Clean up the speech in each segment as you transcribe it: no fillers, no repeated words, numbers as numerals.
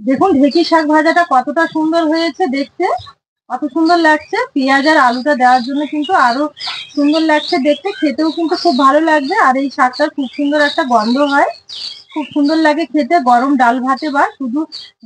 দেখুন ঢেঁকি শাক ভাজাটা কতটা সুন্দর হয়েছে দেখতে, কত সুন্দর লাগছে। পেঁয়াজ আর আলুটা দেওয়ার জন্য কিন্তু আরো সুন্দর লাগছে দেখতে, খেতেও কিন্তু খুব ভালো লাগবে। আর এই শাকটার খুব সুন্দর একটা গন্ধ হয়, খুব সুন্দর লাগে খেতে। গরম ডাল ভাতে বা শুধু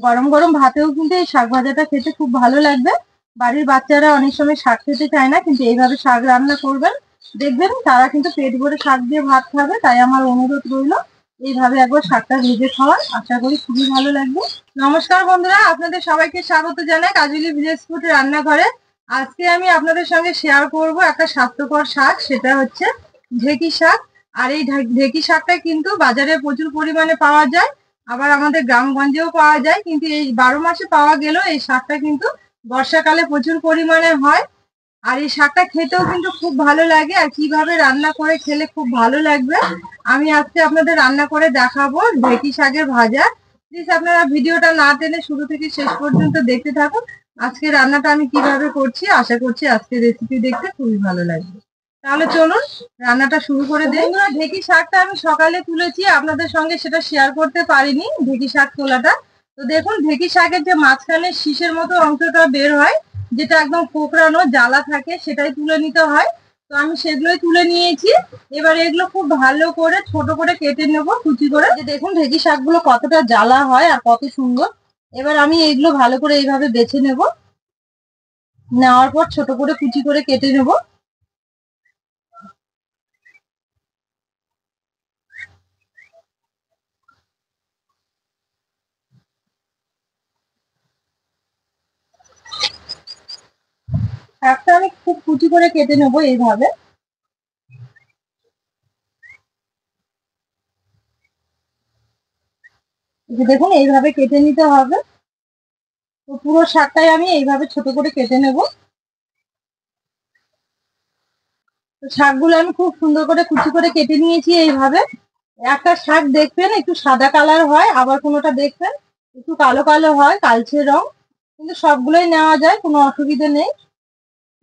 গরম গরম ভাতেও কিন্তু এই শাক ভাজাটা খেতে খুব ভালো লাগবে। বাড়ির বাচ্চারা অনেক সময় শাক খেতে চায় না, কিন্তু এইভাবে শাক রান্না করবেন, দেখবেন তারা কিন্তু পেট ভরে শাক দিয়ে ভাত খাবে। তাই আমার অনুরোধ রইল, এইভাবে একবার শাকটা ভেজে খাওয়ার, আশা করি খুবই ভালো লাগবে। নমস্কার বন্ধুরা, আপনাদের সবাইকে স্বাগত জানাই কাজলি ভিলেজ ফুড রান্নাঘরে। আজকে আমি আপনাদের সঙ্গে শেয়ার করব একটা স্বাস্থ্যকর শাক, সেটা হচ্ছে ঢেঁকি শাক। আর এই ঢেঁকি শাকটা কিন্তু বাজারে প্রচুর পরিমাণে পাওয়া যায়, আবার আমাদের গ্রামগঞ্জেও পাওয়া যায়। কিন্তু এই 12 মাসে পাওয়া গেলেও এই শাকটা কিন্তু বর্ষাকালে প্রচুর পরিমাণে হয়। আর এই শাকটা খেতেও কিন্তু খুব ভালো লাগে। আর কিভাবে রান্না করে খেলে খুব ভালো লাগবে, আমি আজকে আপনাদের রান্না করে দেখাবো ঢেঁকি শাকের ভাজা। প্লিজ আপনারা ভিডিওটা না টেনে শুরু থেকে শেষ পর্যন্ত দেখতে থাকুন। আজকে রান্নাটা আমি কিভাবে করছি, আশা করছি আজকের রেসিপি দেখতে খুবই ভালো লাগবে। তাহলে চলুন রান্নাটা শুরু করে দিই। বন্ধুরা, ঢেঁকি শাকটা আমি সকালে তুলেছি, আপনাদের সঙ্গে সেটা শেয়ার করতে পারিনি ঢেঁকি শাক তোলাটা। তো দেখুন, ঢেঁকি শাকের যে মাঝখানে শীষের মতো অংশটা বের হয়, যেটা একদম কোঁকড়ানো জ্বালা থাকে, সেটাই তুলে নিতে হয়। তো আমি সেগুলোই তুলে নিয়েছি। এবার এগুলো খুব ভালো করে ছোট করে কেটে নেবো কুচি করে। যে দেখুন ঢেঁকি শাকগুলো কতটা জ্বালা হয় আর কত সুন্দর। এবার আমি এগুলো ভালো করে এইভাবে বেছে নেব, নেওয়ার পর ছোট করে কুচি করে কেটে নেব। শাকটা আমি খুব কুচি করে কেটে নেব এইভাবে। দেখুন এইভাবে কেটে নিতে হবে। তো পুরো শাকটাই আমি এইভাবে ছোট করে কেটে নেব। তো শাকগুলো আমি খুব সুন্দর করে কুচি করে কেটে নিয়েছি এইভাবে। একটা শাক দেখবেন একটু সাদা কালার হয়, আবার কোনোটা দেখবেন একটু কালো কালো হয়, কালচে রং। কিন্তু সবগুলোই নেওয়া যায়, কোনো অসুবিধা নেই।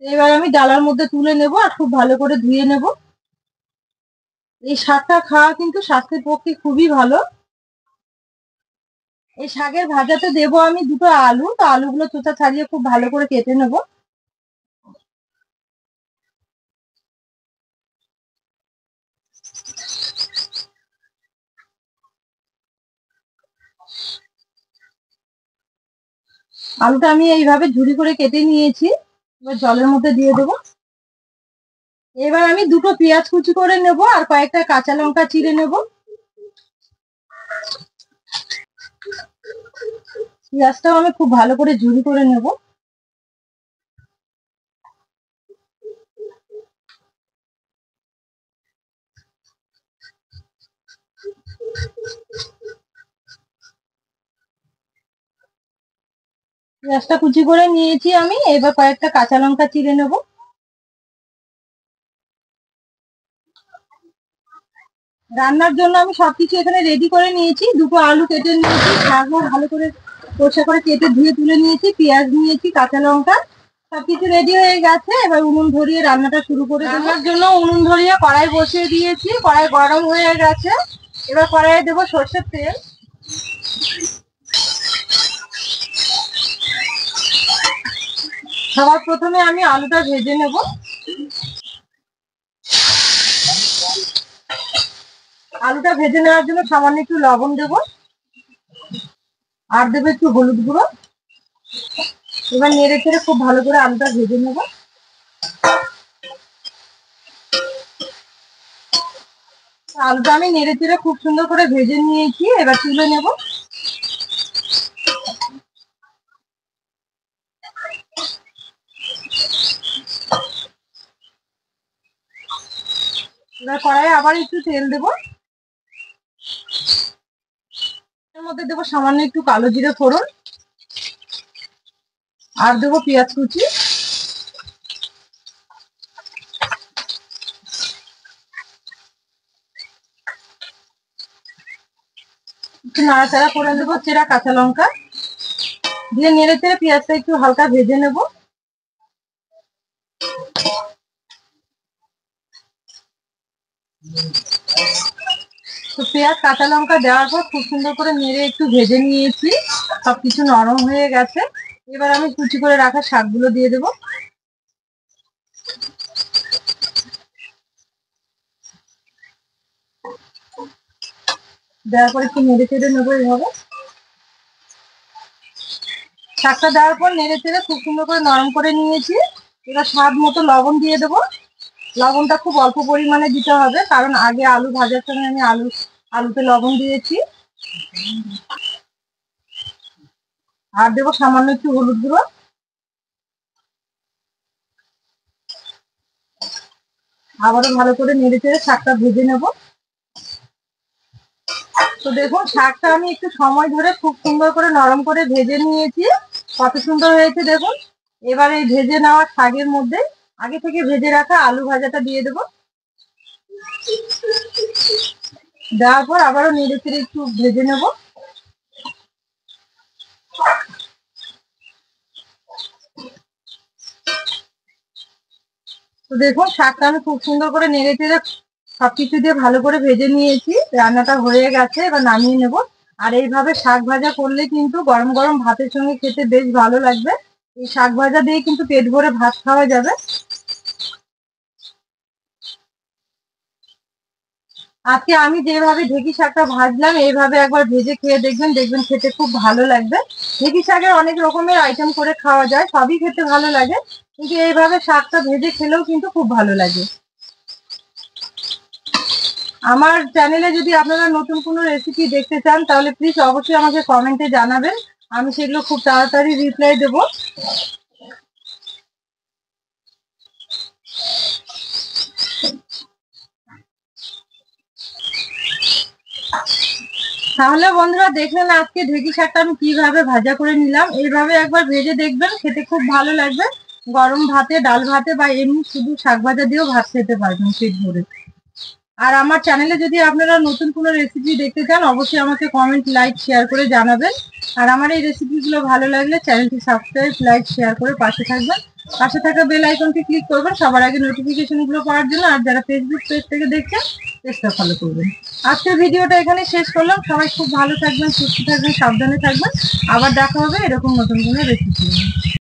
এবার আমি ডালার মধ্যে তুলে নেব আর খুব ভালো করে ধুয়ে নেব। এই শাকটা খাওয়া কিন্তু স্বাস্থ্যের পক্ষে খুবই ভালো। এই শাকের ভাজাতে দেব আমি দুটো আলু। তো আলুগুলো চোখা ছাড়িয়ে খুব ভালো করে কেটে নেব। আলুটা আমি এইভাবে ঝুরি করে কেটে নিয়েছি, এবার জলের মধ্যে দিয়ে দেবো। এবার আমি দুটো পেঁয়াজ কুচি করে নেব আর কয়েকটা কাঁচা লঙ্কা চিড়ে নেব। পেঁয়াজটাও আমি খুব ভালো করে ঝুরি করে নেব। পেঁয়াজটা কুচি করে নিয়েছি আমি, এবার কয়েকটা কাঁচা লঙ্কা চিড়ে নেব। রান্নার জন্য আমি সবকিছু এখানে রেডি করে নিয়েছি। দুটো আলু কেটে নিয়েছি, শাকও ভালো করে কষা করে কেটে ধুয়ে তুলে নিয়েছি, পেঁয়াজ নিয়েছি, কাঁচা লঙ্কা, সবকিছু রেডি হয়ে গেছে। এবার উনুন ধরিয়ে রান্নাটা শুরু করে দেবো। রান্নার জন্য উনুন ধরিয়ে কড়াই বসিয়ে দিয়েছি, কড়াই গরম হয়ে গেছে। এবার কড়াইয়ে দেবো সর্ষের তেল। সবার প্রথমে আমি আলুটা ভেজে নেব। আলুটা ভেজে নেওয়ার জন্য সামান্য একটু লবণ দেব, আর দেবো একটু হলুদ গুঁড়ো। এবার নেড়ে চেড়ে খুব ভালো করে আলুটা ভেজে নেব। আলুটা আমি নেড়ে চেড়ে খুব সুন্দর করে ভেজে নিয়েছি, এবার তুলে নেব। এবার কড়াইয়ে আবার একটু তেল দেবো, এর মধ্যে দেবো সামান্য একটু কালো জিরে ফোড়ন, আর দেবো পেঁয়াজ কুচি। একটু নাড়াচাড়া করে দেবো, চেরা কাঁচা লঙ্কা দিয়ে নেড়ে চেড়ে পেঁয়াজটা একটু হালকা ভেজে নেব। তো পেঁয়াজ কাঁচা লঙ্কা দেওয়ার পর খুব সুন্দর করে নেড়ে একটু ভেজে নিয়েছি। সবকিছু নরম হয়ে গেছে। এবার আমি কুচি করে রাখা শাকগুলো দিয়ে দেবো। দেওয়ার পর একটু নেড়ে চেড়ে নেবো এইভাবে। শাকটা দেওয়ার পর নেড়ে চেড়ে খুব সুন্দর করে নরম করে নিয়েছি। এবার স্বাদ মতো লবণ দিয়ে দেবো। লবণটা খুব অল্প পরিমাণে দিতে হবে, কারণ আগে আলু ভাজার সময় আমি আলুতে লবণ দিয়েছি। আর দেবো সামান্য একটু হলুদ গুঁড়ো। আবারও ভালো করে নেড়ে চেড়ে শাকটা ভেজে নেব। তো দেখুন শাকটা আমি একটু সময় ধরে খুব সুন্দর করে নরম করে ভেজে নিয়েছি। কত সুন্দর হয়েছে দেখুন। এবার এই ভেজে নেওয়া শাকের মধ্যে আগে থেকে ভেজে রাখা আলু ভাজাটা দিয়ে দেবো। দেওয়ার পর আবারও নেড়ে চেড়ে একটু ভেজে নেব। তো দেখুন শাকটা আমি খুব সুন্দর করে নেড়ে চেড়ে সবকিছু দিয়ে ভালো করে ভেজে নিয়েছি। রান্নাটা হয়ে গেছে, এবার নামিয়ে নেব। আর এইভাবে শাক ভাজা করলে কিন্তু গরম গরম ভাতের সঙ্গে খেতে বেশ ভালো লাগবে। এই শাক ভাজা দিয়ে কিন্তু পেট ভরে ভাত খাওয়া যাবে। আজকে আমি যেভাবে ঢেঁকি শাকটা ভাজলাম এইভাবে একবার ভেজে খেয়ে দেখবেন, দেখবেন খেতে খুব ভালো লাগবে। ঢেঁকি শাকের অনেক রকমের আইটেম করে খাওয়া যায়, সবই খেতে ভালো লাগে, কিন্তু এইভাবে শাকটা ভেজে খেলেও কিন্তু খুব ভালো লাগে। আমার চ্যানেলে যদি আপনারা নতুন কোনো রেসিপি দেখতে চান তাহলে প্লিজ অবশ্যই আমাকে কমেন্টে জানাবেন। আমি সেগুলো খুব তাড়াতাড়ি রিপ্লাই দেবো। তাহলে বন্ধুরা দেখলেন আজকে ঢেঁকি শাকটা আমি কিভাবে ভাজা করে নিলাম। এইভাবে একবার ভেজে দেখবেন, খেতে খুব ভালো লাগবে। গরম ভাতে, ডাল ভাতে বা এমনি শুধু শাক ভাজা দিয়েও ভাত খেতে পারবেন পেট ভরে। আর আমার চ্যানেলে যদি আপনারা নতুন কোনো রেসিপি দেখতে চান অবশ্যই আমাকে কমেন্ট, লাইক, শেয়ার করে জানাবেন। আর আমার এই রেসিপিগুলো ভালো লাগলে চ্যানেলটি সাবস্ক্রাইব, লাইক, শেয়ার করে পাশে থাকবেন। পাশে থাকা বেল আইকনটি ক্লিক করবেন সবার আগে নোটিফিকেশনগুলো পাওয়ার জন্য। আর যারা ফেসবুক পেজ থেকে দেখছেন পেজটা ফলো করবেন। আজকের ভিডিওটা এখানে শেষ করলাম। সবাই খুব ভালো থাকবেন, সুস্থ থাকবেন, সাবধানে থাকবেন। আবার দেখা হবে এরকম নতুন কোনো রেসিপি নিয়ে।